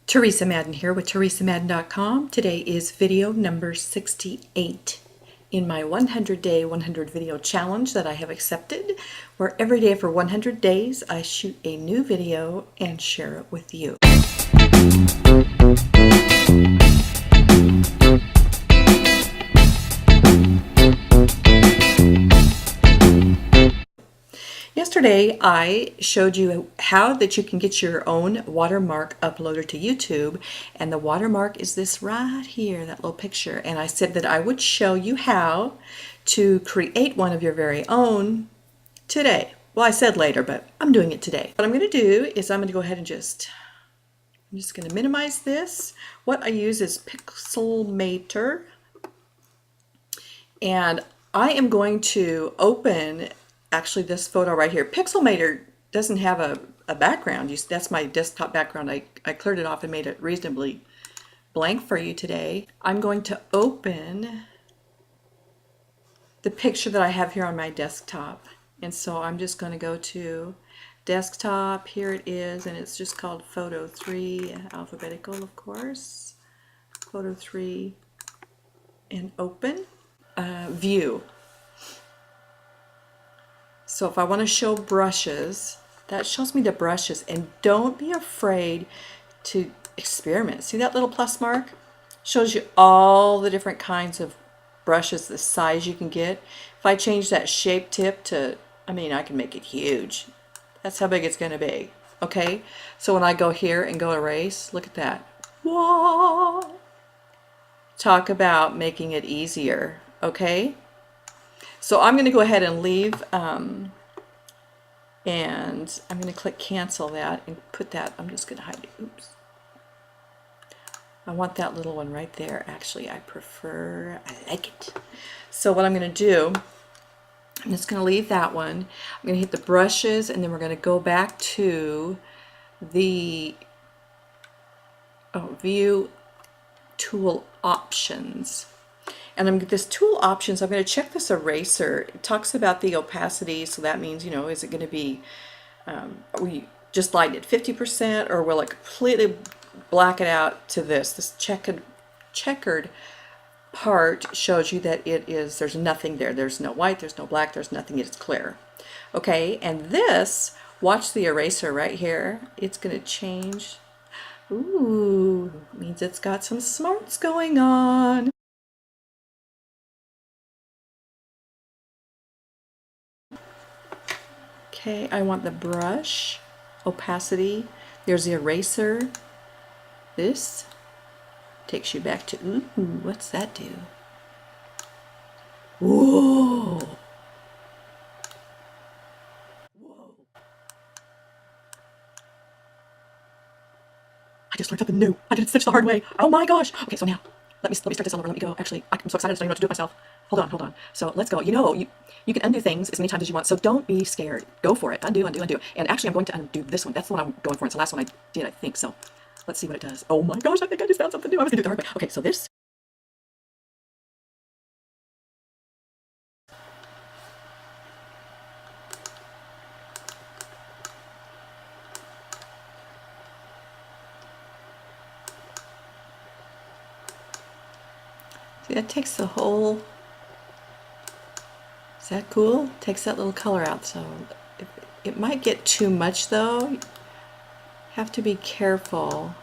Theresa Madden here with theresamadden.com. Today is video number 68 in my 100-day 100 video challenge that I have accepted, where every day for 100 days I shoot a new video and share it with you. Yesterday I showed you how that you can get your own watermark uploaded to YouTube, and the watermark is this right here, that little picture, and I said that I would show you how to create one of your very own today. Well, I said later, but I'm doing it today. What I'm going to do is I'm going to go ahead and I'm just going to minimize this. What I use is Pixelmator, and I am going to open actually this photo right here. Pixelmator doesn't have a background. That's my desktop background. I cleared it off and made it reasonably blank for you today. I'm going to open the picture that I have here on my desktop. And so I'm just going to go to desktop. Here it is, and it's just called Photo 3, alphabetical of course. Photo 3, and open. View. So if I want to show brushes, that shows me the brushes, and don't be afraid to experiment. See that little plus mark? Shows you all the different kinds of brushes, the size you can get. If I change that shape tip to, I can make it huge. That's how big it's going to be. Okay? So when I go here and go erase, look at that. Whoa! Talk about making it easier. Okay? So I'm going to go ahead and leave, and I'm going to click cancel that and put that, I'm just going to hide it. Oops. I want that little one right there. Actually, I like it. So what I'm going to do, I'm just going to leave that one. I'm going to hit the brushes, and then we're going to go back to the view tool options. And I'm this tool options, I'm going to check this eraser. It talks about the opacity, so that means, is it going to be, are we just lighten it 50%, or will it completely black it out to this? This checkered part shows you that there's nothing there. There's no white, there's no black, there's nothing, it's clear. Okay, and this, watch the eraser right here. It's going to change. Ooh, means it's got some smarts going on. Okay, I want the brush, opacity, there's the eraser. This takes you back to, ooh, what's that do? Whoa! Whoa! I just learned something new. I did switch the hard way. Oh my gosh! Okay, so now, let me start this all over. Let me go. Actually, I'm so excited I don't even know what to do with myself. Hold on. So let's go. You can undo things as many times as you want, so don't be scared. Go for it. Undo. And actually, I'm going to undo this one. That's the one I'm going for. It's the last one I did, I think. So let's see what it does. Oh my gosh, I think I just found something new. I was going to do it the hard way. Okay, so this. See, that takes the whole. Is that cool? Takes that little color out. So it might get too much though. Have to be careful.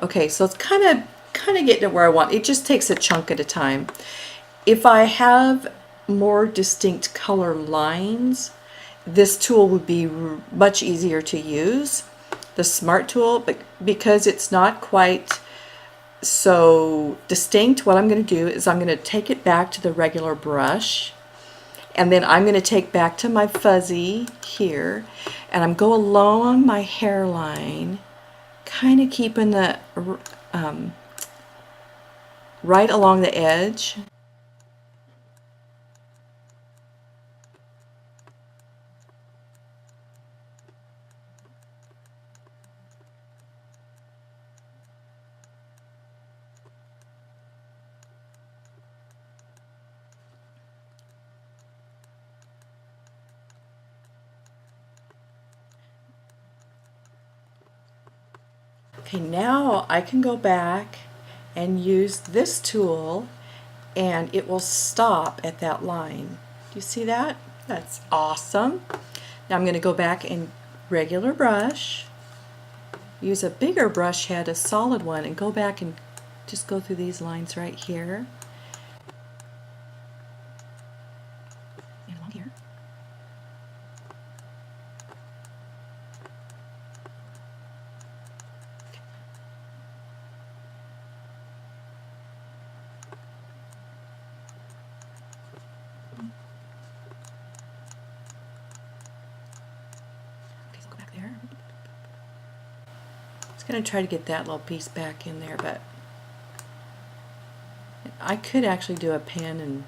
Okay, so it's kind of getting to where I want. It just takes a chunk at a time. If I have more distinct color lines, this tool would be much easier to use, the Smart tool, but because it's not quite so distinct, what I'm going to do is I'm going to take it back to the regular brush, and then I'm going to take back to my fuzzy here, and I'm go along my hairline, kind of keeping the right along the edge. Okay, now I can go back and use this tool and it will stop at that line. Do you see that? That's awesome. Now I'm going to go back and regular brush, use a bigger brush head, a solid one, and go back and just go through these lines right here. And along here. Going to try to get that little piece back in there, but I could actually do a pen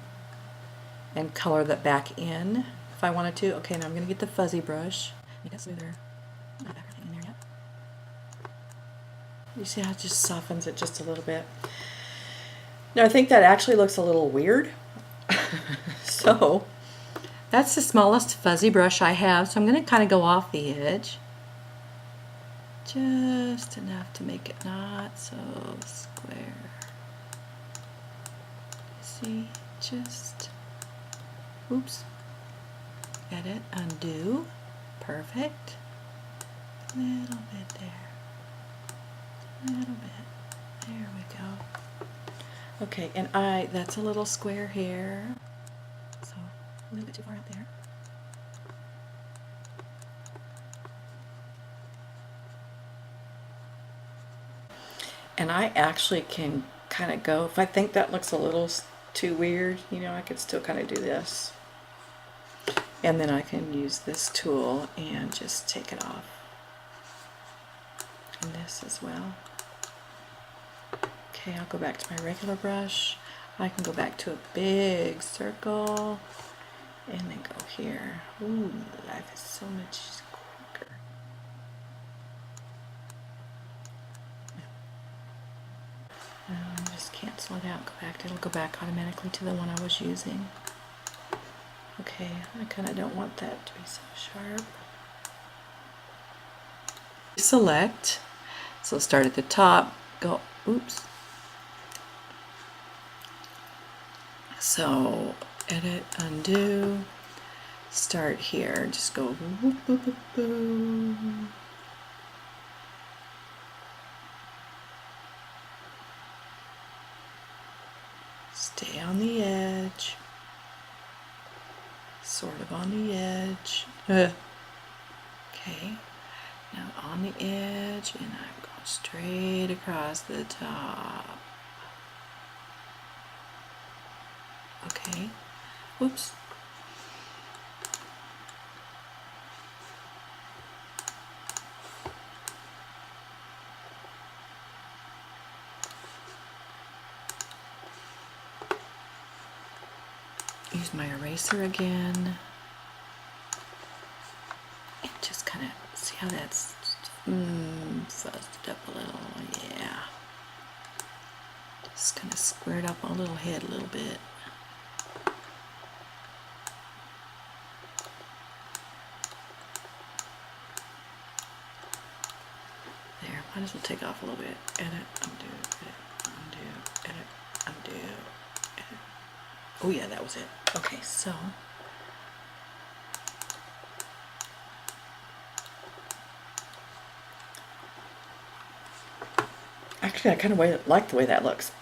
and color that back in if I wanted to. Okay, now I'm going to get the fuzzy brush, make it smoother. Not back in there yet. You see how it just softens it just a little bit. Now I think that actually looks a little weird. So that's the smallest fuzzy brush I have, so I'm going to kind of go off the edge. Just enough to make it not so square. See, just, oops, edit, undo, perfect. Little bit there, little bit, there we go. Okay, and that's a little square here, so a little bit too far out there. And I actually can kind of go, if I think that looks a little too weird, you know, I could still kind of do this. And then I can use this tool and just take it off. And this as well. Okay, I'll go back to my regular brush. I can go back to a big circle and then go here. Ooh, life is so much quicker. Just cancel it out, go back, it'll go back automatically to the one I was using. Okay, I kind of don't want that to be so sharp. Select, so start at the top, go, oops. So edit, undo, start here, just go whoop, boop, boop, boom. Stay on the edge, sort of on the edge. Okay, now on the edge, and I'm going straight across the top. Okay, whoops. Use my eraser again and just kind of see how that's fuzzed up a little. Yeah, just kind of squared up my little head a little bit. There, might as well take off a little bit. Edit, undo, edit, undo, edit, undo, edit. Oh yeah, that was it. Okay, so actually I kind of like the way that looks.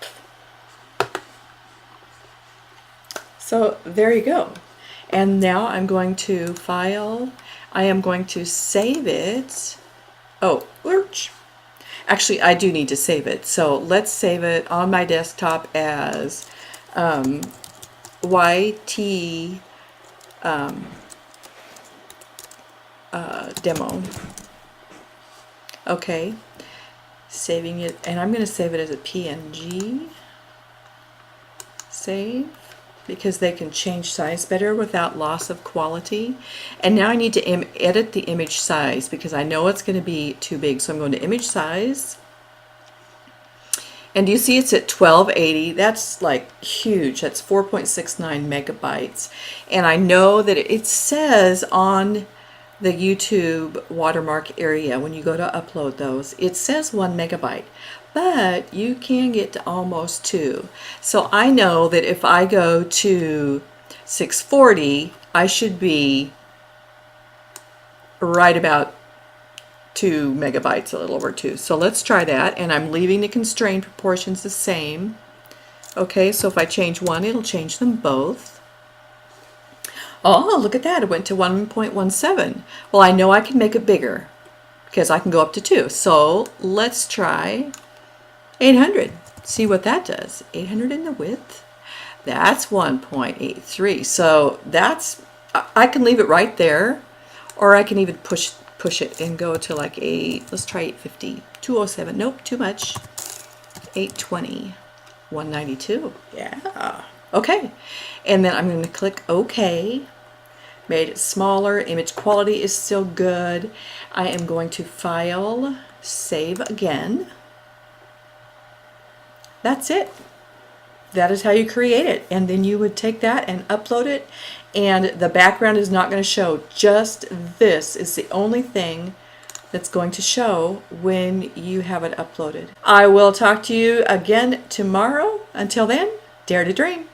So there you go. And now I'm going to file, I am going to save it. Oh, lurch. Actually, I do need to save it. So let's save it on my desktop as YT demo. Okay, saving it, and I'm going to save it as a PNG. Save, because they can change size better without loss of quality. And now I need to edit the image size because I know it's going to be too big. So I'm going to image size. And you see it's at 1280. That's like huge. That's 4.69 megabytes. And I know that it says on the YouTube watermark area, when you go to upload those, it says 1 megabyte, but you can get to almost 2. So I know that if I go to 640, I should be right about 2 megabytes, a little over 2. So let's try that, and I'm leaving the constrained proportions the same. Okay, so if I change one, it'll change them both. Oh, look at that, it went to 1.17. Well, I know I can make it bigger because I can go up to 2. So let's try 800. See what that does. 800 in the width. That's 1.83. So that's, I can leave it right there, or I can even push it and go to like let's try 850. 207. Nope, too much. 820. 192. Yeah. Okay. And then I'm going to click OK. Made it smaller. Image quality is still good. I am going to File, Save Again. That's it. That is how you create it. And then you would take that and upload it, and the background is not going to show. Just this is the only thing that's going to show when you have it uploaded. I will talk to you again tomorrow. Until then, dare to dream.